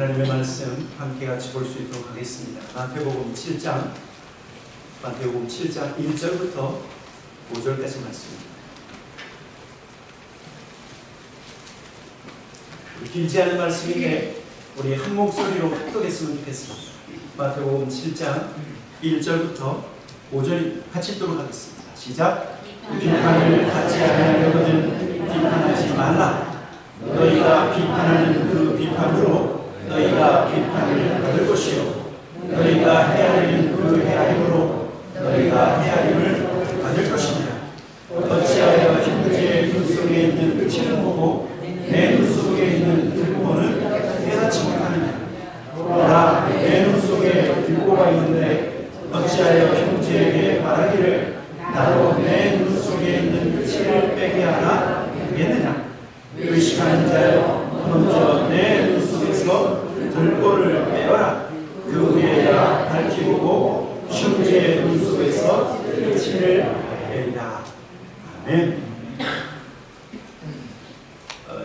하나님의 말씀 함께 같이 볼 수 있도록 하겠습니다. 마태복음 7장 1절부터 5절까지 말씀입니다. 길지 않은 말씀인데 우리 한 목소리로 합독했으면 좋겠습니다. 마태복음 7장 1절부터 5절 같이 읽도록 하겠습니다. 시작. 비판을 받지 아니하려거든 비판하지 말라. 너희가 비판하는 그 비판으로 너희가 비판을 받을 것이요 너희가 헤아리는 그 헤아림으로 너희가 헤아림을 받을 것이니라. 어찌하여 형제의 눈 속에 있는 끝을 보고 내 눈 속에 있는 들보는 깨닫지 못하느냐. 보라, 내 눈 속에 들보가 있는데 어찌하여 형제에게 말하기를 나로 내 눈 속에 있는 끝을 빼게 하라 하겠느냐. 의식하는 자여, 먼저 내 눈 속에서 들보를 빼어라. 그 후에야 밝히고 형제의 눈 속에서 끝을 빼리라. 아멘.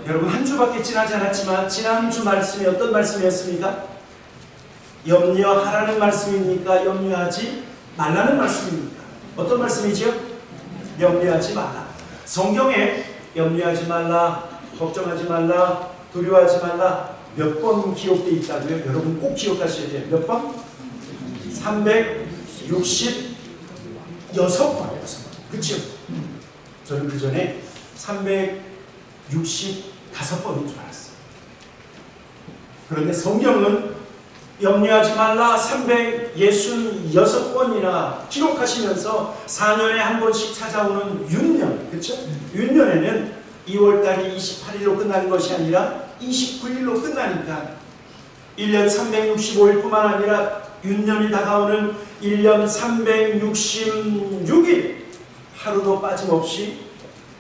여러분, 한 주밖에 지나지 않았지만 지난주 말씀이 어떤 말씀이었습니까? 염려하라는 말씀입니까? 염려하지 말라는 말씀입니까? 어떤 말씀이지요? 염려하지 말라. 성경에 염려하지 말라, 걱정하지 말라, 두려워하지 말라 몇 번 기록되어 있다고요? 여러분 꼭 기억하셔야 돼요. 몇 번? 366번. 그렇죠? 저는 그 전에 365번인 줄 알았어요. 그런데 성경은 염려하지 말라 366번이나 기록하시면서 4년에 한 번씩 찾아오는 윤년, 그렇죠? 윤년에는 2월달이 28일로 끝나는 것이 아니라 29일로 끝나니까 1년 365일뿐만 아니라 윤년이 다가오는 1년 366일 하루도 빠짐없이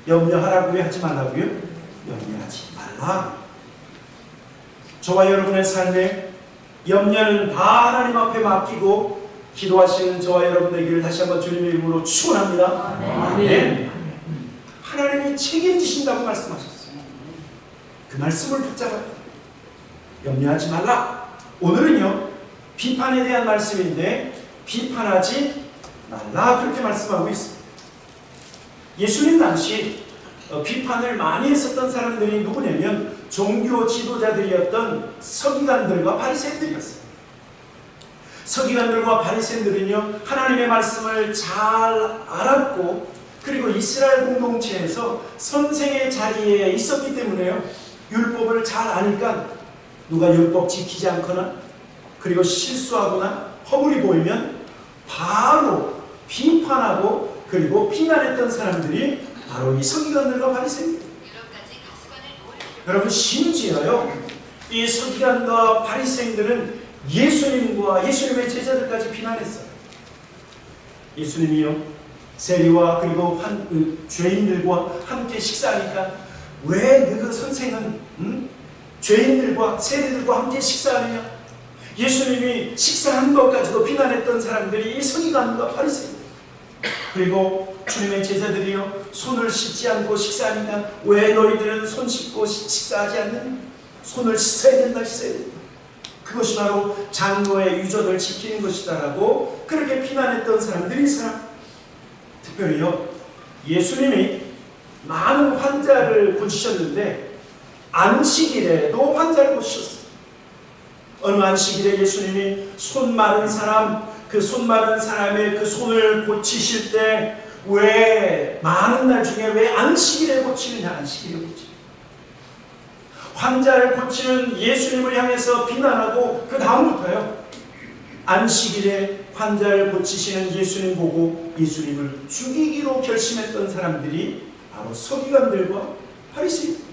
염려하라고요? 하지 말라고요? 염려하지 말라. 저와 여러분의 삶에 염려는 다 하나님 앞에 맡기고 기도하시는 저와 여러분 되기를 다시 한번 주님의 이름으로 축원합니다. 아멘. 하나님이 책임지신다고 말씀하셨어요. 그 말씀을 붙잡아요. 염려하지 말라. 오늘은요, 비판에 대한 말씀인데 비판하지 말라 그렇게 말씀하고 있습니다. 예수님 당시 비판을 많이 했었던 사람들이 누구냐면 종교 지도자들이었던 서기관들과 바리새인들이었어요. 서기관들과 바리새인들은요, 하나님의 말씀을 잘 알았고 그리고 이스라엘 공동체에서 선생의 자리에 있었기 때문에요, 율법을 잘 아니까 누가 율법 지키지 않거나 그리고 실수하거나 허물이 보이면 바로 비판하고 그리고 비난했던 사람들이 바로 이 서기관들과 바리새인들. 여러분, 심지어요, 이 서기관과 바리새인들은 예수님과 예수님의 제자들까지 비난했어요. 예수님이요, 세리와 그리고 죄인들과 함께 식사하니까 왜 너희 선생은 죄인들과 세리들과 함께 식사하느냐? 예수님이 식사한 것까지도 비난했던 사람들이 이 서기관과 바리새인들. 그리고 주님의 제자들이요, 손을 씻지 않고 식사하니까 왜 너희들은 손 씻고 식사하지 않느냐? 손을 씻어야 된다, 씻어야 된다. 그것이 바로 장로의 유전을 지키는 것이다라고 그렇게 비난했던 사람들이 있어요. 특별히요, 예수님이 많은 환자를 고치셨는데 안식일에도 환자를 고치셨어요. 어느 안식일에 예수님이 손 마른 사람, 그 손 마른 사람의 그 손을 고치실 때 왜 많은 날 중에 왜 안식일에 고치느냐? 안식일에 고치느냐? 환자를 고치는 예수님을 향해서 비난하고 그 다음부터요, 안식일에 환자를 고치시는 예수님 보고 예수님을 죽이기로 결심했던 사람들이 바로 서기관들과 바리새인들.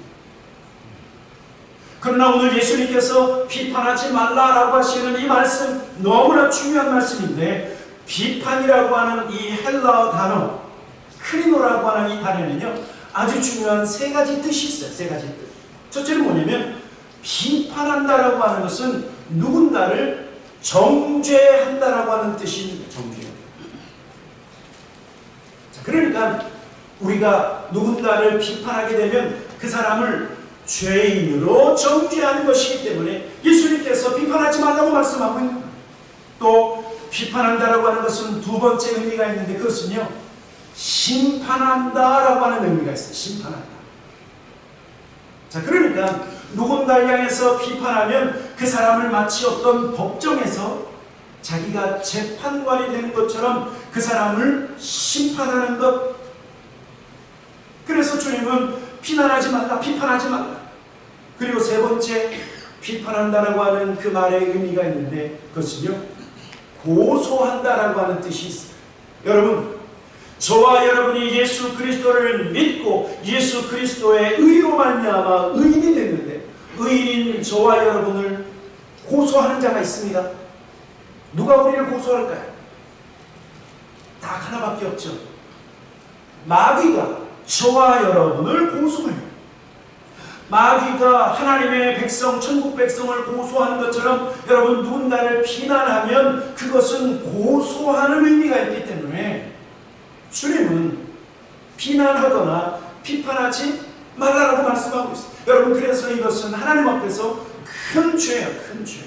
그러나 오늘 예수님께서 비판하지 말라라고 하시는 이 말씀, 너무나 중요한 말씀인데, 비판이라고 하는 이 헬라어 단어, 크리노라고 하는 이 단어는요, 아주 중요한 세 가지 뜻이 있어요. 세 가지 뜻. 첫째는 뭐냐면, 비판한다라고 하는 것은 누군가를 정죄한다라고 하는 뜻이 있는 거예요. 정죄. 자, 그러니까 우리가 누군가를 비판하게 되면 그 사람을 죄인으로 정죄하는 것이기 때문에 예수님께서 비판하지 말라고 말씀하고 있는 거예요. 또 비판한다라고 하는 것은 두 번째 의미가 있는데 그것은요, 심판한다라고 하는 의미가 있어요. 심판한다. 자, 그러니까 누군가를 향해서 비판하면 그 사람을 마치 어떤 법정에서 자기가 재판관이 되는 것처럼 그 사람을 심판하는 것. 그래서 주님은 비난하지 말라, 비판하지 말라. 그리고 세 번째, 비판한다라고 하는 그 말의 의미가 있는데 그것은요, 고소한다라고 하는 뜻이 있어요. 여러분, 저와 여러분이 예수 그리스도를 믿고 예수 그리스도의 의로 말미암아 의인이 됐는데, 의인인 저와 여러분을 고소하는 자가 있습니다. 누가 우리를 고소할까요? 딱 하나밖에 없죠. 마귀가 저와 여러분을 고소해요. 마귀가 하나님의 백성, 천국 백성을 고소하는 것처럼 여러분 누군가를 비난하면 그것은 고소하는 의미가 있기 때문에 주님은 비난하거나 비판하지 말라라고 말씀하고 있어요. 여러분, 그래서 이것은 하나님 앞에서 큰 죄예요. 큰 죄.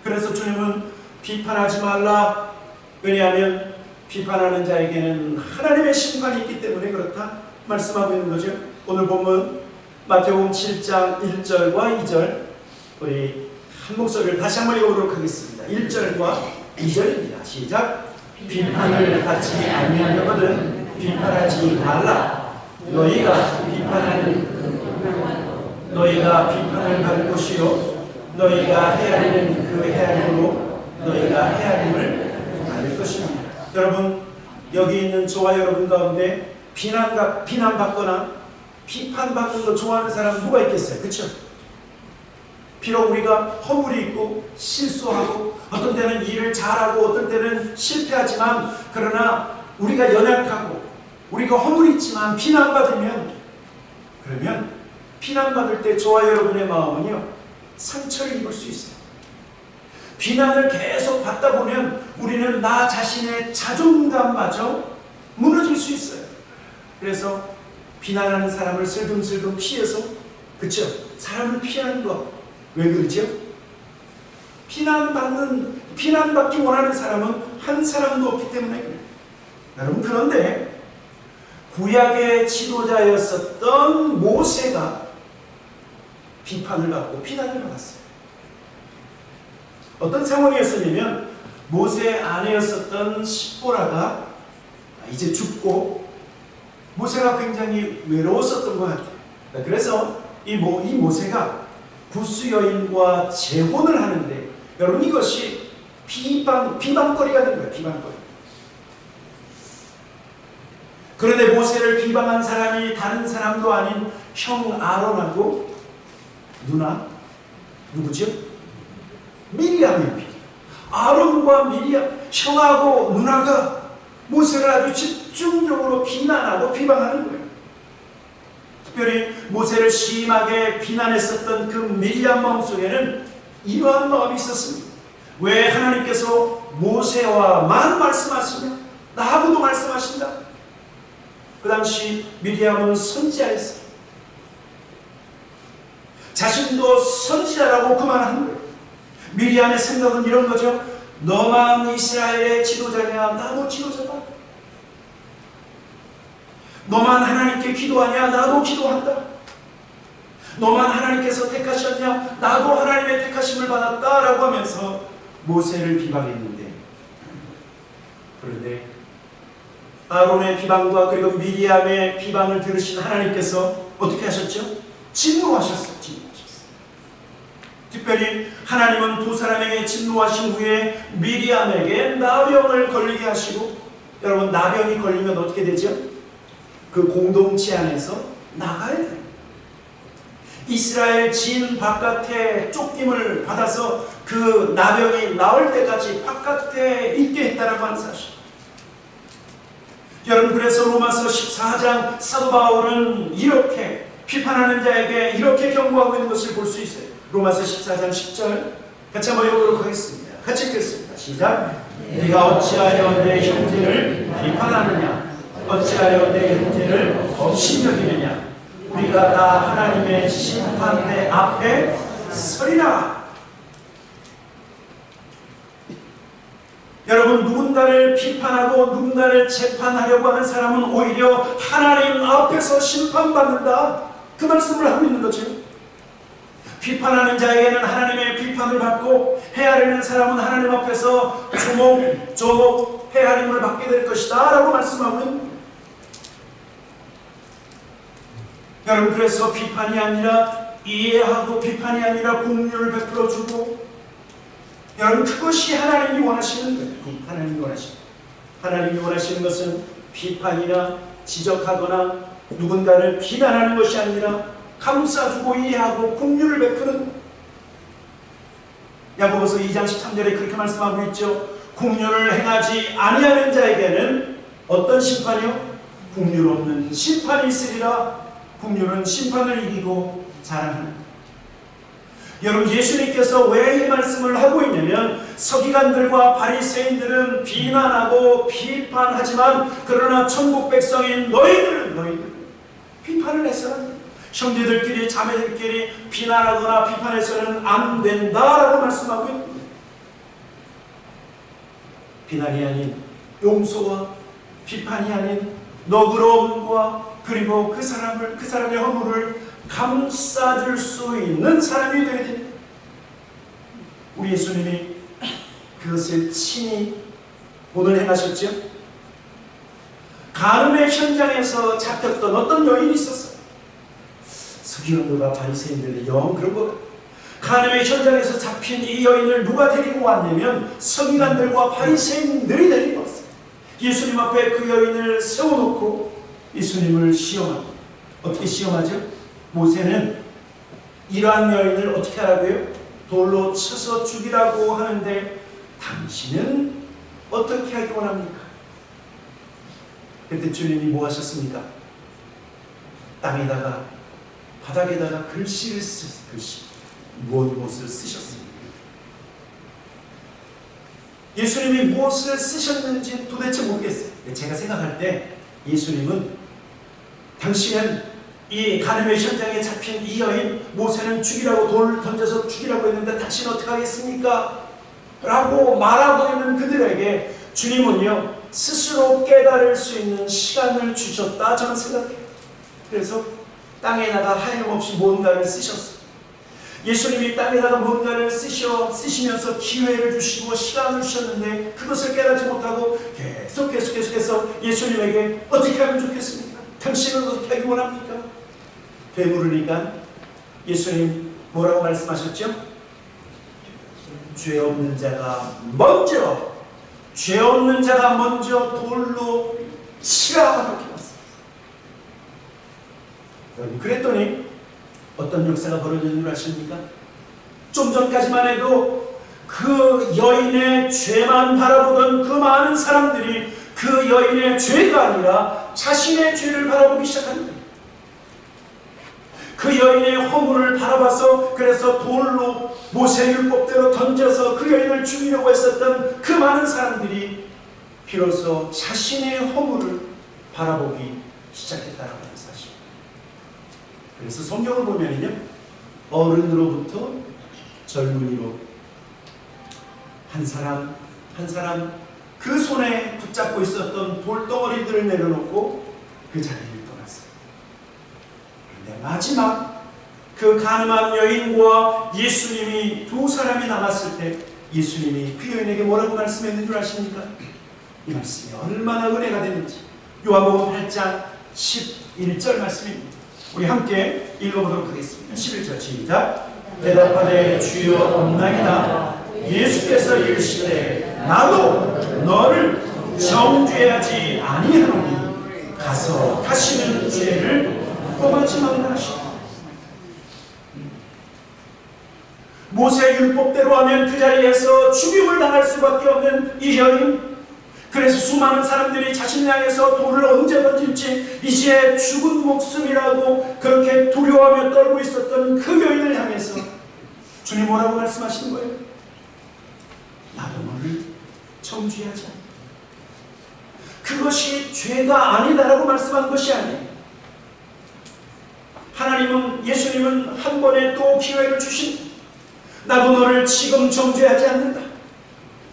그래서 주님은 비판하지 말라. 왜냐하면 비판하는 자에게는 하나님의 심판이 있기 때문에 그렇다 말씀하고 있는 거죠. 오늘 본문 마태복음 7장 1절과 2절 우리 한 목소리를 다시 한번 읽어보도록 하겠습니다. 1절과 2절입니다. 시작. 비판을 받지 아니하려거든 비판하지 말라. 너희가 비판을 받을 것이요 너희가 헤아리는 그 헤아림으로 너희가 헤아림을 받을 것입니다. 여러분, 여기 있는 저와 여러분 가운데 비난받거나 비판받는 거 좋아하는 사람 누가 있겠어요? 그렇죠? 비록 우리가 허물이 있고 실수하고 어떤 때는 일을 잘하고 어떤 때는 실패하지만, 그러나 우리가 연약하고 우리가 허물이 있지만 비난받으면, 그러면 비난받을 때 저와 여러분의 마음은요, 상처를 입을 수 있어요. 비난을 계속 받다 보면 우리는 나 자신의 자존감마저 무너질 수 있어요. 그래서 비난하는 사람을 슬금슬금 피해서, 그쵸? 사람을 피하는 거 왜 그러죠? 비난받기 원하는 사람은 한 사람도 없기 때문에 그래요. 여러분, 그런데 구약의 지도자였었던 모세가 비판을 받고 비난을 받았어요. 어떤 상황이었었냐면 모세의 아내였었던 십보라가 이제 죽고 모세가 굉장히 외로웠었던 것 같아요. 그래서 이 모세가 구스 여인과 재혼을 하는데, 여러분, 이것이 비방거리가 된 거예요. 비방거리. 그런데 모세를 비방한 사람이 다른 사람도 아닌 형 아론하고 누나 누구죠? 미리암입니다. 아론과 미리암, 형하고 누나가 모세를 아주 집중적으로 비난하고 비방하는 거예요. 특별히 모세를 심하게 비난했었던 그 미리암 마음속에는 이러한 마음이 있었습니다. 왜 하나님께서 모세와만 말씀하시냐? 나하고도 말씀하신다? 그 당시 미리암은 선지자였어요. 자신도 선지자라고 그만한 거예요. 미리암의 생각은 이런 거죠. 너만 이스라엘의 지도자냐? 나도 지도자다. 너만 하나님께 기도하냐? 나도 기도한다. 너만 하나님께서 택하셨냐? 나도 하나님의 택하심을 받았다. 라고 하면서 모세를 비방했는데, 그런데 아론의 비방과 그리고 미리암의 비방을 들으신 하나님께서 어떻게 하셨죠? 진노하셨어요. 특별히 하나님은 두 사람에게 진노하신 후에 미리암에게 나병을 걸리게 하시고, 여러분, 나병이 걸리면 어떻게 되죠? 그 공동체 안에서 나가야 돼요. 이스라엘 진 바깥에 쫓김을 받아서 그 나병이 나올 때까지 바깥에 있게 했다라고 하는 사실. 여러분, 그래서 로마서 14장 사도 바울은 이렇게 비판하는 자에게 이렇게 경고하고 있는 것을 볼 수 있어요. 로마서 14장 10절 같이 한번 읽어보도록 하겠습니다. 같이 읽겠습니다. 시작. 네가 어찌하여 내 형제를 비판하느냐? 어찌하여 내 형제를 없인 여기느냐? 우리가 다 하나님의 심판대 앞에 서리라. 여러분, 누군가를 비판하고 누군가를 재판하려고 하는 사람은 오히려 하나님 앞에서 심판받는다, 그 말씀을 하고 있는 거죠. 비판하는 자에게는 하나님의 비판을 받고 헤아리는 사람은 하나님 앞에서 조목조목 헤아림을 받게 될 것이다 라고 말씀하고 있는 거예요. 여러분, 그래서 비판이 아니라 이해하고 비판이 아니라 긍휼을 베풀어주고, 여러분, 그것이 하나님이 원하시는 거예요. 하나님이 원하시는 것은 비판이나 지적하거나 누군가를 비난하는 것이 아니라 감싸주고 이해하고 긍휼을 베푸는. 야고보서 2장 13절에 그렇게 말씀하고 있죠. 긍휼을 행하지 아니하는 자에게는 어떤 심판이요? 긍휼 없는 심판이 있으리라. 긍휼은 심판을 이기고 자랑하는. 여러분, 예수님께서 왜 이 말씀을 하고 있냐면, 서기관들과 바리새인들은 비난하고 비판하지만 그러나 천국 백성인 너희들은 비판을 해서는, 형제들끼리 자매들끼리 비난하거나 비판해서는 안 된다라고 말씀하고 있습니다. 비난이 아닌 용서와 비판이 아닌 너그러움과, 그리고 그 사람의 허물을 감싸줄 수 있는 사람이 되어야 됩니다. 우리 예수님이 그것을 친히 오늘 행하셨죠. 간음의 현장에서 잡혔던 어떤 여인이 있었어요. 서기관들과 바리새인들이 영 그런 것. 간음의 현장에서 잡힌 이 여인을 누가 데리고 왔냐면 서기관들과 바리새인들이 데리고 왔어요. 예수님 앞에 그 여인을 세워놓고 예수님을 시험합니다. 어떻게 시험하죠? 모세는 이러한 여인을 어떻게 하라고요? 돌로 쳐서 죽이라고 하는데 당신은 어떻게 하기 원합니까? 그때 주님이 뭐 하셨습니까? 땅에다가, 바닥에다가 글씨를 쓰셨어요. 글씨. 무엇을 쓰셨습니까? 예수님이 무엇을 쓰셨는지 도대체 모르겠어요. 제가 생각할 때 예수님은 당신은 이 간음의 현장에 잡힌 이 여인 모세는 죽이라고, 돌을 던져서 죽이라고 했는데 당신은 어떻게 하겠습니까? 라고 말하고 있는 그들에게 주님은요, 스스로 깨달을 수 있는 시간을 주셨다, 저는 생각해요. 그래서 땅에다가 하염없이 뭔가를 쓰셨어요. 예수님이 땅에다가 뭔가를 쓰시면서 기회를 주시고 시간을 주셨는데 그것을 깨닫지 못하고 계속해서 예수님에게 어떻게 하면 좋겠습니까? 당신은 어떻게 하기 원합니까? 되물으니까 예수님 뭐라고 말씀하셨죠? 죄 없는 자가 먼저 돌로 치라 그렇게 왔습니다. 그랬더니 어떤 역사가 벌어지는 줄 아십니까? 좀 전까지만 해도 그 여인의 죄만 바라보던 그 많은 사람들이 그 여인의 죄가 아니라 자신의 죄를 바라보기 시작합니다. 그 여인의 허물을 바라봐서 그래서 돌로 모세율법대로 던져서 그 여인을 죽이려고 했었던 그 많은 사람들이 비로소 자신의 허물을 바라보기 시작했다라고 하는 사실. 그래서 성경을 보면요, 어른으로부터 젊은이로 한 사람 그 손에 붙잡고 있었던 돌덩어리들을 내려놓고 그 자리를 떠났어요. 그런데 마지막 그 가늠한 여인과 예수님이 두 사람이 남았을 때 예수님이 그 여인에게 뭐라고 말씀했는 줄 아십니까? 이 말씀이 얼마나 은혜가 되는지 요한복음 8장 11절 말씀입니다. 우리 함께 읽어보도록 하겠습니다. 11절 시작. 대답하되 주여 없나이다. 예수께서 이르시되 나도 너를 정죄하지 아니하노니 가서 다시는 죄를 범하지 말라 하시고, 모세 율법대로 하면 그 자리에서 죽임을 당할 수밖에 없는 이 여인, 그래서 수많은 사람들이 자신을 향해서 돌을 언제 던질지 이제 죽은 목숨이라고 그렇게 두려워하며 떨고 있었던 그 여인을 향해서 주님 뭐라고 말씀하시는 거예요? 나도 너를 정죄하지 않는다. 그것이 죄가 아니다라고 말씀한 것이 아니에요. 하나님은, 예수님은 한 번에 또 기회를 주신, 나도 너를 지금 정죄하지 않는다.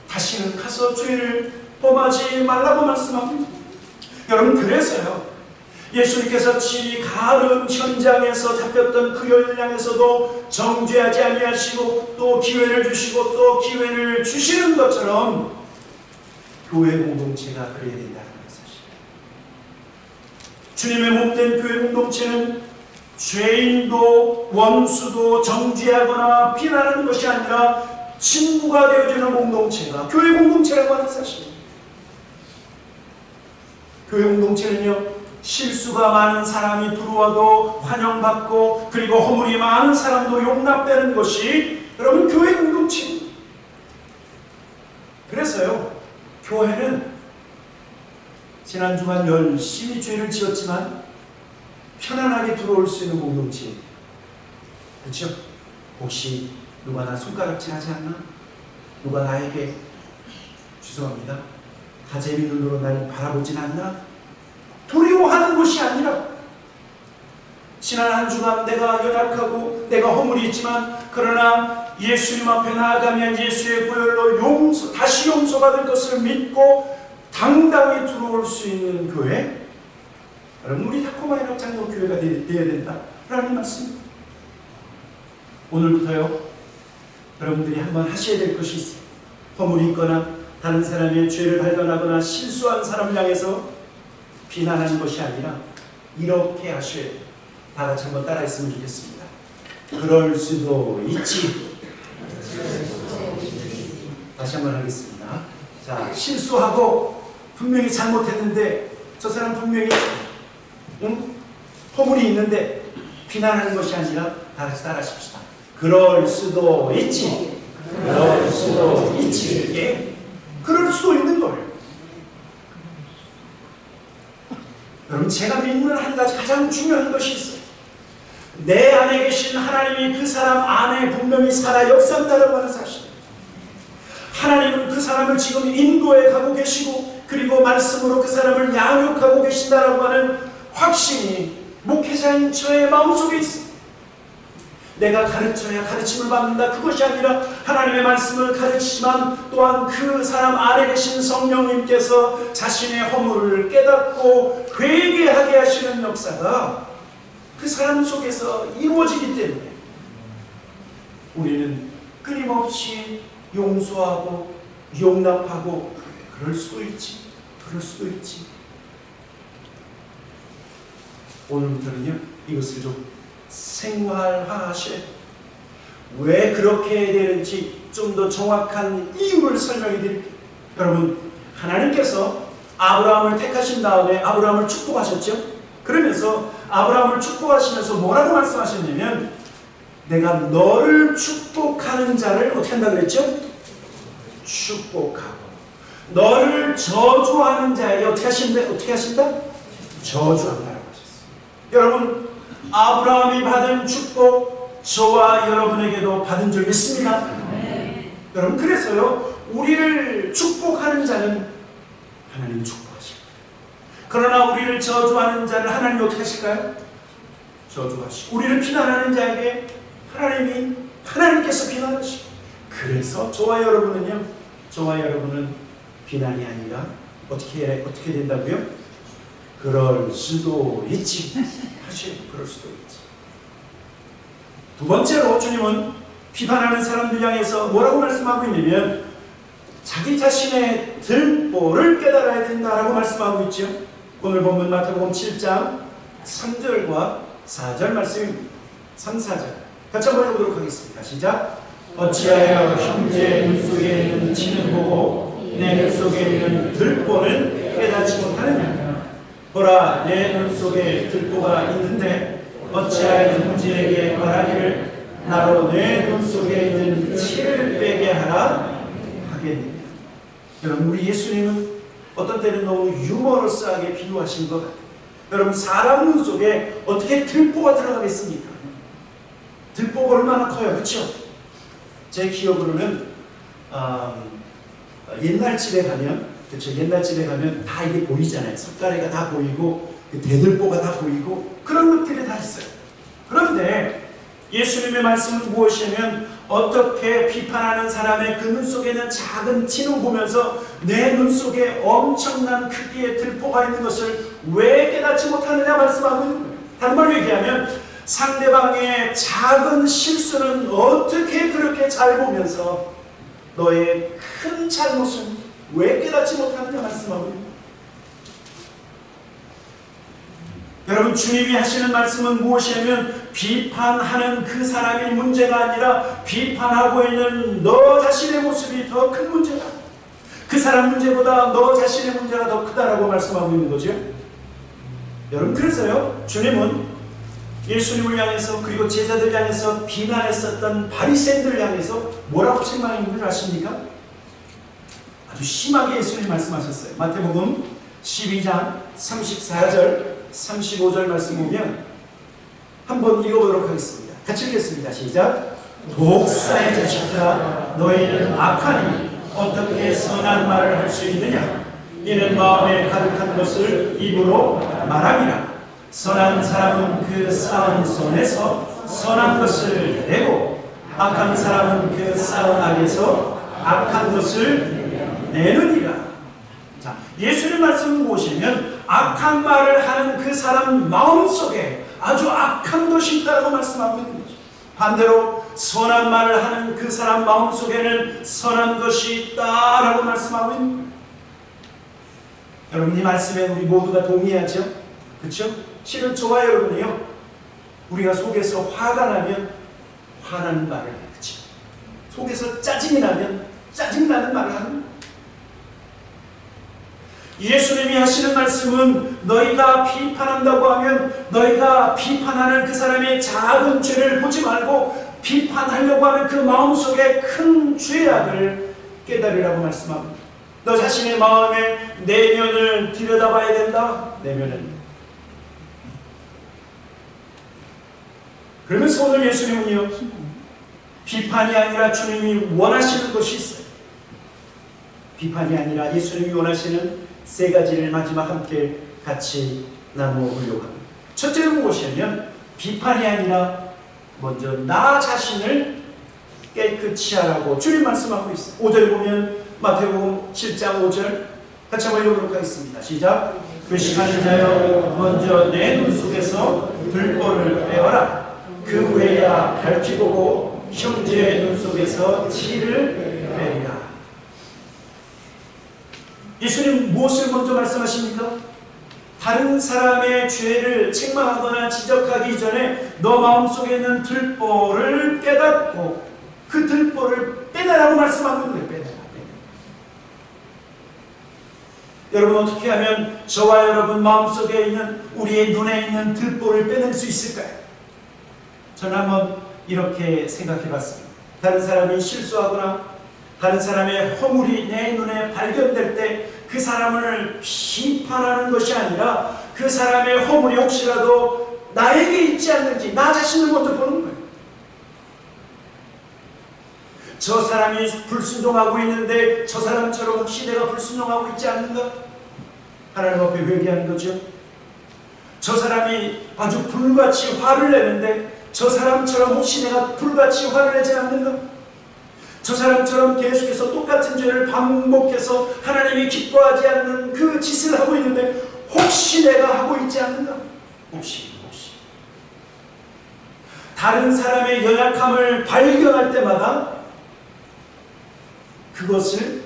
다시는 가서 죄를 범하지 말라고 말씀합니다. 여러분, 그래서요, 예수님께서 지 가름 현장에서 잡혔던 그 여인을 향해서도 정죄하지 아니하시고 또 기회를 주시고 또 기회를 주시는 것처럼 교회 공동체가 그래야 된다는 사실. 주님의 몸된 교회 공동체는 죄인도 원수도 정죄하거나 비난하는 것이 아니라 친구가 되어주는 공동체가 교회 공동체라고 하는 사실입니다. 교회 공동체는요, 실수가 많은 사람이 들어와도 환영받고 그리고 허물이 많은 사람도 용납되는 것이 여러분 교회 공동체입니다. 그래서요, 교회는 지난 주간 열심히 죄를 지었지만 편안하게 들어올 수 있는 공동체입니다. 그렇죠? 혹시 누가 나 손가락질하지 않나? 누가 나에게 죄송합니다, 가재미 눈으로 날 바라보진 않나? 두려워하는 것이 아니라 지난 한 주간 내가 연약하고 내가 허물이 있지만 그러나 예수님 앞에 나아가면 예수의 보혈로 다시 용서받을 것을 믿고 당당히 들어올 수 있는 교회, 여러분 우리 타코마이너 장로교회가 되어야 된다라는 말씀입니다. 오늘부터요, 여러분들이 한번 하셔야 될 것이 있어요. 허물이 있거나 다른 사람의 죄를 발견하거나 실수한 사람을 향해서 비난하는 것이 아니라 이렇게 하셔야 돼요. 다 같이 한번 따라했으면 좋겠습니다. 그럴 수도 있지. 다시 한번 하겠습니다. 자, 실수하고 분명히 잘못했는데 저 사람 분명히 허물이 있는데 비난하는 것이 아니라 다 같이 따라하십시다. 그럴 수도 있지. 그럴 수도 있지. 예? 그럴 수도 있는 거예요. 여러분, 제가 믿는 한 가지 가장 중요한 것이 있어요. 내 안에 계신 하나님이 그 사람 안에 분명히 살아 역사한다라고 하는 사실. 하나님은 그 사람을 지금 인도에 가고 계시고 그리고 말씀으로 그 사람을 양육하고 계신다라고 하는 확신이 목회자인 저의 마음속에 있습니다. 내가 가르쳐야 가르침을 받는다, 그것이 아니라 하나님의 말씀을 가르치지만 또한 그 사람 안에 계신 성령님께서 자신의 허물을 깨닫고 회개하게 하시는 역사가 그 사람 속에서 이루어지기 때문에 우리는 끊임없이 용서하고 용납하고 그럴 수도 있지, 그럴 수도 있지. 오늘부터는요, 이것을 좀 생활화하셔야 돼요. 왜 그렇게 해야 되는지 좀 더 정확한 이유를 설명해 드릴게요. 여러분, 하나님께서 아브라함을 택하신 다음에 아브라함을 축복하셨죠? 그러면서 아브라함을 축복하시면서 뭐라고 말씀하셨냐면 내가 너를 축복하는 자를 어떻게 한다 그랬죠? 축복하고 너를 저주하는 자에게 어떻게 하신다? 저주한다라고 하셨어요. 여러분, 아브라함이 받은 축복 저와 여러분에게도 받은 줄 믿습니다. 여러분, 그래서요, 우리를 축복하는 자는 하나님이 축복하십니다. 그러나 우리를 저주하는 자를 하나님이 어떻게 하실까요? 저주하시고 우리를 비난하는 자에게 하나님께서 비난하시고, 그래서 저와 여러분은 비난이 아니라 어떻게 된다고요? 그럴 수도 있지. 사실 그럴 수도 있지. 두 번째로 주님은 비판하는 사람들 향해서 뭐라고 말씀하고 있냐면 자기 자신의 들보를 깨달아야 된다라고 말씀하고 있죠. 오늘 본문 마태복음 7장 3절과 4절 말씀입니다. 3, 4절 같이 한번 읽어보도록 하겠습니다. 시작. 어찌하여 형제의 눈 속에 있는 티는 보고 내 눈 속에 있는 들보를 깨닫지 못하느냐. 보라, 내 눈 속에 들보가 있는데 어찌하여 형제에게 말하기를 나로 내 눈 속에 있는 티를 빼게 하라 하겠느냐. 여러분, 우리 예수님은 어떤 때는 너무 유머러스하게 비유하신 것 같아요. 여러분, 사람 눈 속에 어떻게 들보가 들어가겠습니까? 들보가 얼마나 커요, 그렇죠? 제 기억으로는 옛날 집에 가면, 그렇죠? 옛날 집에 가면 다 이게 보이잖아요. 석가래가 다 보이고 그 대들보가 다 보이고 그런 것들이 다 있어요. 그런데 예수님의 말씀은 무엇이냐면 어떻게 비판하는 사람의 그 눈 속에는 작은 티는 보면서 내 눈 속에 엄청난 크기의 들보가 있는 것을 왜 깨닫지 못하느냐 말씀하고 있는 거예요. 다른 말로 얘기하면 상대방의 작은 실수는 어떻게 그렇게 잘 보면서 너의 큰 잘못은 왜 깨닫지 못하느냐 말씀하고 있는 거예요. 여러분, 주님이 하시는 말씀은 무엇이냐면 비판하는 그 사람이 문제가 아니라 비판하고 있는 너 자신의 모습이 더 큰 문제다. 그 사람 문제보다 너 자신의 문제가 더 크다라고 말씀하고 있는 거죠. 여러분, 그래서요, 주님은 예수님을 향해서 그리고 제자들 향해서 비난했었던 바리새인들을 향해서 뭐라고 책망했는 줄 아십니까? 아주 심하게 예수님이 말씀하셨어요. 마태복음 12장 34절 35절 말씀 보면 한번 읽어보도록 하겠습니다. 같이 읽겠습니다. 시작. 독사의 자식들아, 너희는 악하니 어떻게 선한 말을 할 수 있느냐? 이는 마음에 가득한 것을 입으로 말함이라. 선한 사람은 그 쌓은 손에서 선한 것을 내고 악한 사람은 그 쌓은 악에서 악한 것을 내느니라. 자, 예수님 말씀을 보시면 악한 말을 하는 그 사람 마음속에 아주 악한 것이 있다고 말씀하고 있는 거죠. 반대로 선한 말을 하는 그 사람 마음속에는 선한 것이 있다라고 말씀하고 있는 거예요. 여러분, 이 말씀에 우리 모두가 동의하죠? 그렇죠? 실은 저와 여러분이요, 우리가 속에서 화가 나면 화나는 말을 해요. 그렇죠? 속에서 짜증이 나면 짜증나는 말을 하는 거예요. 예수님이 하시는 말씀은 너희가 비판한다고 하면 너희가 비판하는 그 사람의 작은 죄를 보지 말고 비판하려고 하는 그 마음속에 큰 죄악을 깨달으라고 말씀합니다. 너 자신의 마음의 내면을 들여다봐야 된다. 내면은. 그러면서 오늘 예수님은요, 비판이 아니라 주님이 원하시는 것이 있어요. 비판이 아니라 예수님이 원하시는 세 가지를 마지막 함께 같이 나누어 보려고 합니다. 첫째는 무엇이냐면 비판이 아니라 먼저 나 자신을 깨끗이 하라고 주님 말씀하고 있어요. 5절 보면 마태복음 7장 5절 같이 한번 읽어보도록 하겠습니다. 시작. 외식하는 자여, 먼저 내 눈 속에서 들보를 빼어라. 그 후에야 밝히 보고 형제의 눈 속에서 티를 빼리라. 예수님 무엇을 먼저 말씀하십니까? 다른 사람의 죄를 책망하거나 지적하기 전에 너 마음속에 있는 들보를 깨닫고 그 들보를 빼내라고 말씀하는 거예요. 빼내라. 여러분, 어떻게 하면 저와 여러분 마음속에 있는 우리의 눈에 있는 들보를 빼낼 수 있을까요? 저는 한번 이렇게 생각해 봤습니다. 다른 사람이 실수하거나 다른 사람의 허물이 내 눈에 발견될 때 그 사람을 비판하는 것이 아니라 그 사람의 허물이 혹시라도 나에게 있지 않는지 나 자신을 먼저 보는 거예요. 저 사람이 불순종하고 있는데 저 사람처럼 혹시 내가 불순종하고 있지 않는가? 하나님 앞에 회개하는 거죠. 저 사람이 아주 불같이 화를 내는데 저 사람처럼 혹시 내가 불같이 화를 내지 않는가? 저 사람처럼 계속해서 똑같은 죄를 반복해서 하나님이 기뻐하지 않는 그 짓을 하고 있는데 혹시 내가 하고 있지 않는가? 혹시 다른 사람의 연약함을 발견할 때마다 그것을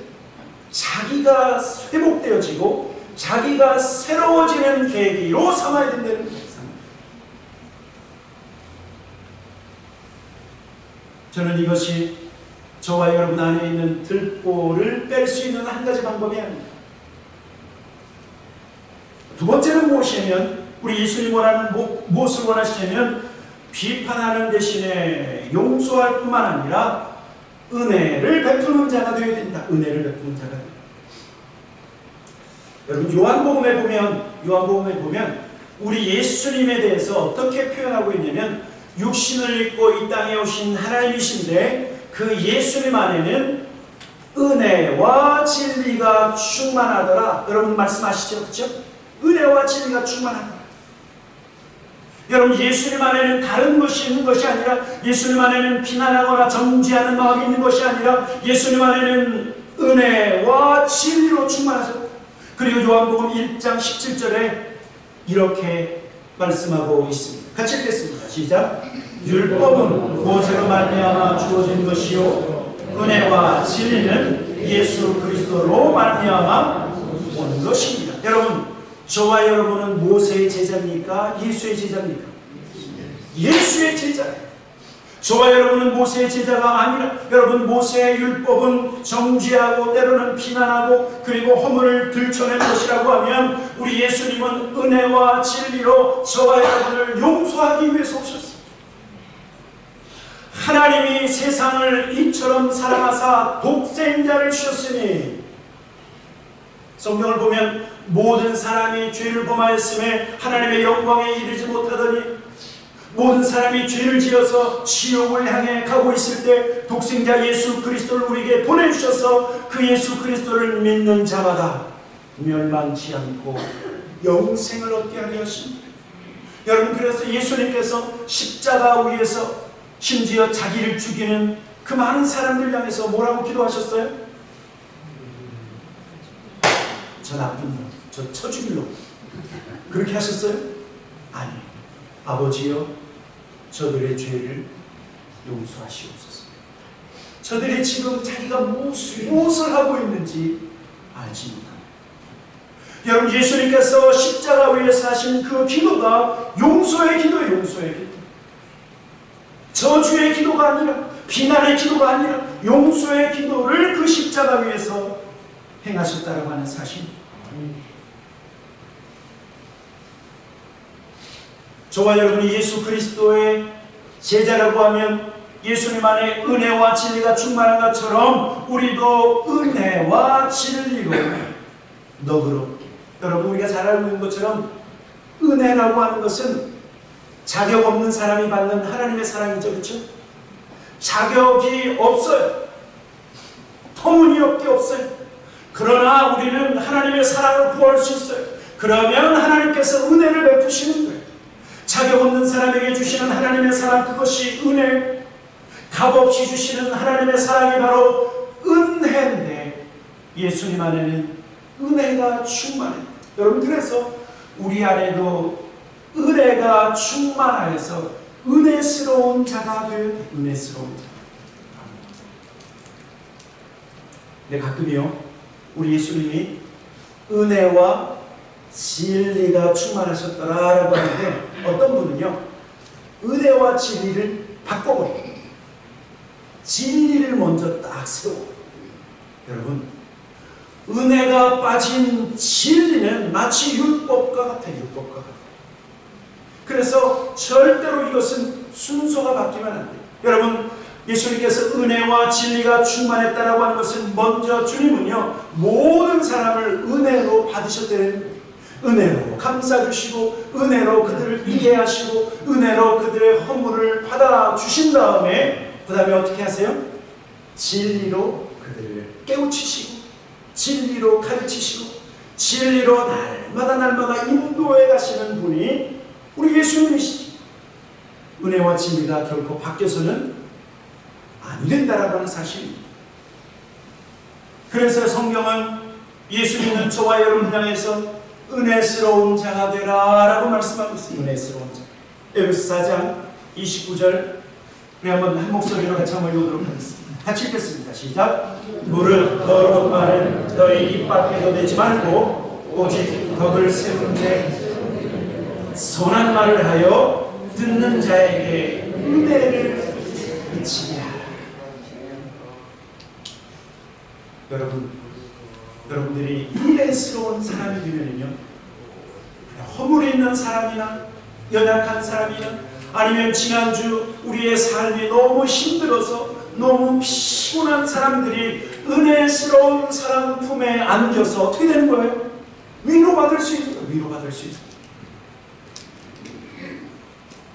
자기가 회복되어지고 자기가 새로워지는 계기로 삼아야 된다는 거예요. 저는 이것이 저와 여러분 안에 있는 들보를 뺄 수 있는 한 가지 방법이 아닙니다. 두 번째는 무엇이냐면 우리 예수님 원하는 무엇을 원하시냐면 비판하는 대신에 용서할 뿐만 아니라 은혜를 베푸는 자가 되어야 된다. 은혜를 베푸는 자가 된다. 여러분, 요한복음에 보면 우리 예수님에 대해서 어떻게 표현하고 있냐면 육신을 입고 이 땅에 오신 하나님이신데 그 예수님 안에는 은혜와 진리가 충만하더라. 여러분 말씀하시죠? 그렇죠? 은혜와 진리가 충만하더라. 여러분, 예수님 안에는 다른 것이 있는 것이 아니라, 예수님 안에는 비난하거나 정죄하는 마음이 있는 것이 아니라, 예수님 안에는 은혜와 진리로 충만하셨다. 그리고 요한복음 1장 17절에 이렇게 말씀하고 있습니다. 같이 읽겠습니다. 시작. 율법은 모세로 말미암아 주어진 것이요 은혜와 진리는 예수 그리스도로 말미암아 온 것입니다. 여러분, 저와 여러분은 모세의 제자입니까? 예수의 제자입니까? 예수의 제자예요. 저와 여러분은 모세의 제자가 아니라, 여러분, 모세의 율법은 정죄하고 때로는 비난하고 그리고 허물을 들춰낸 것이라고 하면, 우리 예수님은 은혜와 진리로 저와 여러분을 용서하기 위해서 오셨습니다. 하나님이 세상을 이처럼 사랑하사 독생자를 주셨으니, 성경을 보면 모든 사람이 죄를 범하였음에 하나님의 영광에 이르지 못하더니, 모든 사람이 죄를 지어서 지옥을 향해 가고 있을 때 독생자 예수 그리스도를 우리에게 보내주셔서 그 예수 그리스도를 믿는 자마다 멸망치 않고 영생을 얻게 하려 하십니다. 여러분, 그래서 예수님께서 십자가 위에서 심지어 자기를 죽이는 그 많은 사람들 향해서 뭐라고 기도하셨어요? 저 나쁜 놈, 저 쳐죽일 놈, 그렇게 하셨어요? 아니, 아버지여, 저들의 죄를 용서하시옵소서. 저들이 지금 자기가 무엇을 하고 있는지 알지 못합니다. 여러분, 예수님께서 십자가 위에서 하신 그 기도가 용서의 기도예요. 용서의 기도. 저주의 기도가 아니라, 비난의 기도가 아니라 용서의 기도를 그 십자가 위에서 행하셨다고 하는 사실. 저와 여러분이 예수 그리스도의 제자라고 하면 예수님 안에 은혜와 진리가 충만한 것처럼 우리도 은혜와 진리로 너그럽게, 여러분, 우리가 잘 알고 있는 것처럼 은혜라고 하는 것은 자격 없는 사람이 받는 하나님의 사랑이죠. 그렇죠? 자격이 없어요. 터무니없게 없어요. 그러나 우리는 하나님의 사랑을 구할 수 있어요. 그러면 하나님께서 은혜를 베푸시는 거예요. 자격 없는 사람에게 주시는 하나님의 사랑, 그것이 은혜. 값없이 주시는 하나님의 사랑이 바로 은혜인데, 예수님 안에는 은혜가 충만해요. 여러분, 그래서 우리 안에도 은혜가 충만하여서 은혜스러운 자가 되어, 은혜스러운 자. 근데 가끔요, 우리 예수님이 은혜와 진리가 충만하셨더라라고 하는데, 어떤 분은요 은혜와 진리를 바꿔버려요. 진리를 먼저 딱 세워. 여러분, 은혜가 빠진 진리는 마치 율법과 같아요. 율법과 같아요. 그래서 절대로 이것은 순서가 바뀌면 안 돼요. 여러분, 예수님께서 은혜와 진리가 충만했다라고 하는 것은, 먼저 주님은요 모든 사람을 은혜로 받으셨다는 거예요. 은혜로 감싸주시고, 은혜로 그들을 이해하시고, 은혜로 그들의 허물을 받아주신 다음에, 그 다음에 어떻게 하세요? 진리로 그들을 깨우치시고, 진리로 가르치시고, 진리로 날마다 인도해 가시는 분이 우리 예수님이시죠. 은혜와 진리가 결코 바뀌어서는 안 된다라고 하는 사실입니다. 그래서 성경은 예수님은 저와 여러분 향해서 은혜스러운 자가 되라 라고 말씀하고 있습니다. 은혜스러운 자. 에베소 4장 29절, 우리 한번 한 목소리로 같이 한번 읽도록 하겠습니다. 같이 읽겠습니다. 시작. 무릇 더러운 말은 너희 입 밖에도 내지 말고 오직 덕을 세운 데 선한 말을 하여 듣는 자에게 은혜를 미치게 하라. 여러분들이 은혜스러운 사람이 되면요, 허물이 있는 사람이나 연약한 사람이나, 아니면 지난주 우리의 삶이 너무 힘들어서 너무 피곤한 사람들이 은혜스러운 사람 품에 안겨서 어떻게 되는 거예요? 위로받을 수 있어요. 위로받을 수 있어요.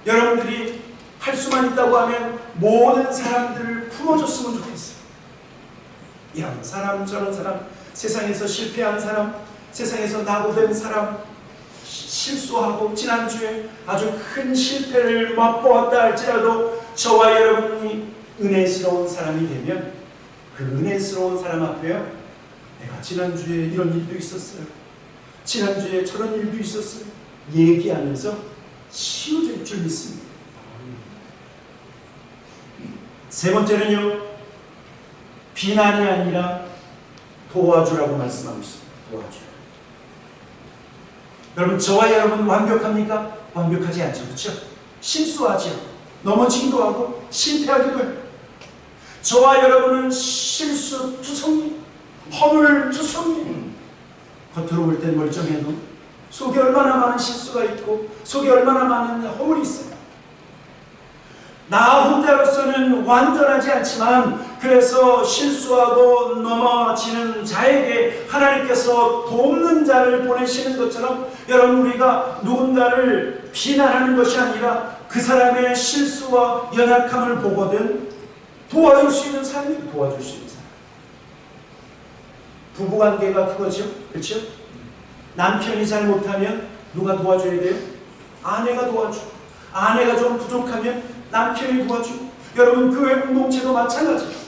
여러분들이 할 수만 있다고 하면 모든 사람들을 품어줬으면 좋겠어요. 이런 사람 저런 사람, 세상에서 실패한 사람, 세상에서 낙오된 사람, 실수하고 지난주에 아주 큰 실패를 맛보았다 할지라도 저와 여러분이 은혜스러운 사람이 되면 그 은혜스러운 사람 앞에요, 내가 지난주에 이런 일도 있었어요, 지난주에 저런 일도 있었어요, 얘기하면서 치유될 줄 믿습니다. 세 번째는요, 비난이 아니라 도와주라고 말씀하고 있습니다. 도와주. 여러분, 저와 여러분 완벽합니까? 완벽하지 않죠. 그렇죠? 실수하죠. 넘어지기도 하고 실패하기도 해요. 저와 여러분은 실수투성이, 허물투성이. 겉으로 볼 땐 멀쩡해도 속에 얼마나 많은 실수가 있고 속에 얼마나 많은 허물이 있어요. 나 혼자로서는 완전하지 않지만 그래서 실수하고 넘어지는 자에게 하나님께서 돕는 자를 보내시는 것처럼 여러분, 우리가 누군가를 비난하는 것이 아니라 그 사람의 실수와 연약함을 보거든 도와줄 수 있는 사람이 도와줄 수 있는 사람. 부부관계가 그거죠. 그렇죠? 남편이 잘못하면 누가 도와줘야 돼요? 아내가 도와주고, 아내가 좀 부족하면 남편이 도와주고. 여러분, 교회 공동체도 마찬가지예요.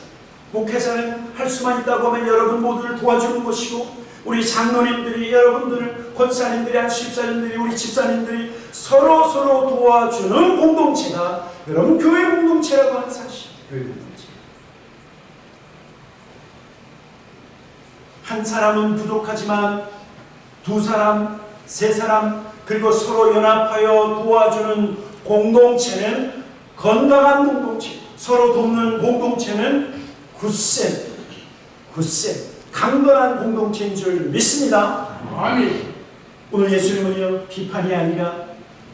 목회자는 할 수만 있다고 하면 여러분 모두를 도와주는 것이고, 우리 장로님들이, 여러분들, 권사님들이, 안수집사님들이, 우리 집사님들이 서로 도와주는 공동체가 여러분 교회 공동체라고 하는 사실. 교회 공동체. 한 사람은 부족하지만 두 사람, 세 사람, 그리고 서로 연합하여 도와주는 공동체는 건강한 공동체, 서로 돕는 공동체는 굳센, 강건한 공동체인 줄 믿습니다. 아멘. 오늘 예수님은요, 비판이 아니라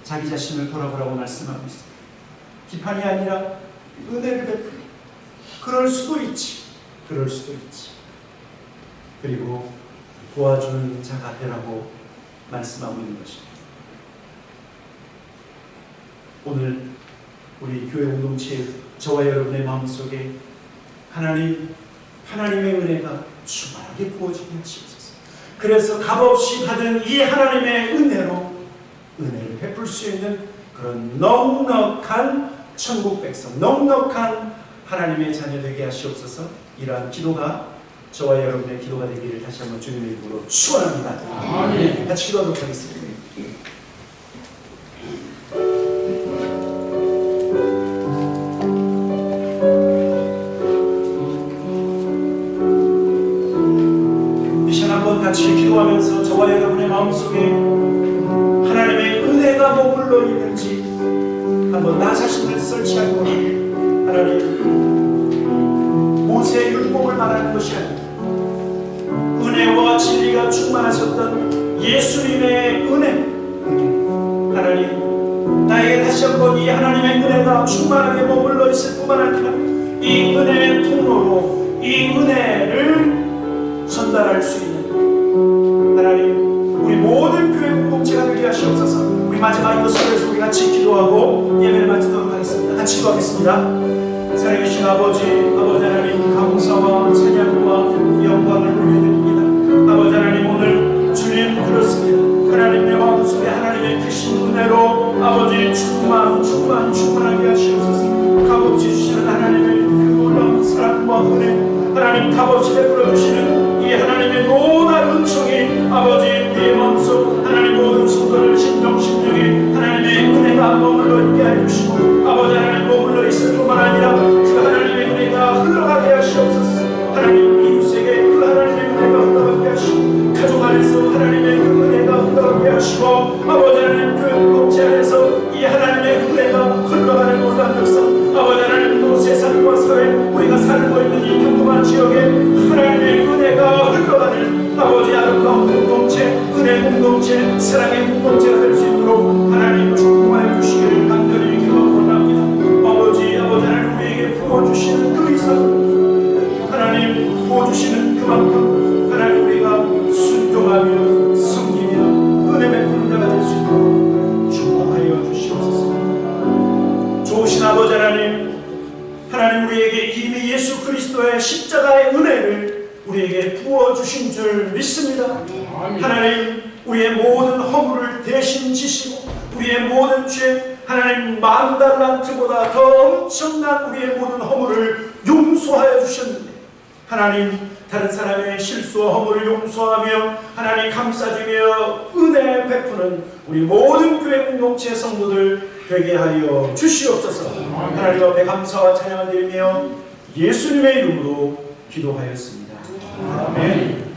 자기 자신을 돌아보라고 말씀하고 있습니다. 비판이 아니라 은혜를 베풀. 그럴 수도 있지. 그리고 도와주는 자가 되라고 말씀하고 있는 것입니다. 오늘 우리 교회 공동체, 저와 여러분의 마음속에 하나님의 은혜가 충만하게 부어지게 하시옵소서. 그래서 값없이 받은 이 하나님의 은혜로 은혜를 베풀 수 있는 그런 넉넉한 천국 백성, 넉넉한 하나님의 자녀 되게 하시옵소서. 이러한 기도가 저와 여러분의 기도가 되기를 다시 한번 주님의 이름으로 축원합니다. 아멘. 같이 기도하도록 하겠습니다. 같이 기도하면서 저와 여러분의 마음속에 하나님의 은혜가 머물러 있는지 한번 나 자신을 설치하고, 하나님, 모세의 율법을 말하는 것이 아니라 은혜와 진리가 충만하셨던 예수님의 은혜, 하나님, 나에게 다시 한번 이 하나님의 은혜가 충만하게 머물러 있을 뿐만 아니라 이 은혜의 통로로 이 은혜를 전달할 수 있는 하나님, 우리 모든 교회 공동체가 되게 하시옵소서. 우리 마지막 이것을 우리 같이 기도하고 예배를 마치도록 하겠습니다. 같이 기도하겠습니다. 살아계신 아버지 하나님, 감사와 찬양과 영광을 올려드립니다. 아버지 하나님, 오늘 주님 그렇습니다. 하나님, 내 마음속에 하나님의 크신 은혜로 아버지 충만하게 하시옵소서. 값없이 주시는 하나님의 그 놀라운 사랑과 은혜, 하나님 값없이 베풀어 주시는 이 하나님의 노란 은총이 아버지 우리의 마음속 하나님 모든 성도를 심령에 하나님의 은혜가 머물러 있게 하여 주시고, 아버지 하나님 머물러 있을 뿐만 아니라 그 하나님의 은혜가 흘러가게 하시옵소서. 하나님 이웃에게 그 하나님의 은혜가 흘러가게 하시고, 가족 안에서 하나님의 그 은혜가 흘러가게 하시고, 아버지 하나님 그 공동체 안에서 이 하나님의 은혜가 흘러가는 놀라운 역사, 아버지 하나님 또 세상과 사회, 우리가 살고 있는 이 평범한 지역에 하나님의 은혜가 흘러가는 아버지 아름다운 공동체, 은혜 공동체, 사랑의 공동체가 될 수 있도록 하나님 축복하여 주시기를 간절히 기도하고 원합니다. 아버지 하나님, 우리에게 부어주시는 그 이상 하나님 부어주시는 그만큼 하나님 우리가 순종하며 섬기며 은혜 베푸는 자가 될 수 있도록 축복하여 주시옵소서. 좋으신 아버지 하나님 우리에게 이미 예수 그리스도의 십자가의 은혜를 우리에게 부어주신 줄 믿습니다. 하나님, 우리의 모든 허물을 대신 지시고 우리의 모든 죄 하나님 10,000달란트보다 더 엄청난 우리의 모든 허물을 용서하여 주셨는데 하나님 다른 사람의 실수와 허물을 용서하며 하나님 감싸주며 은혜 베푸는 우리 모든 교회 공동체 성도들 되게 하여 주시옵소서. 하나님 앞에 감사와 찬양을 드리며 예수님의 이름으로 기도하였습니다. 아멘.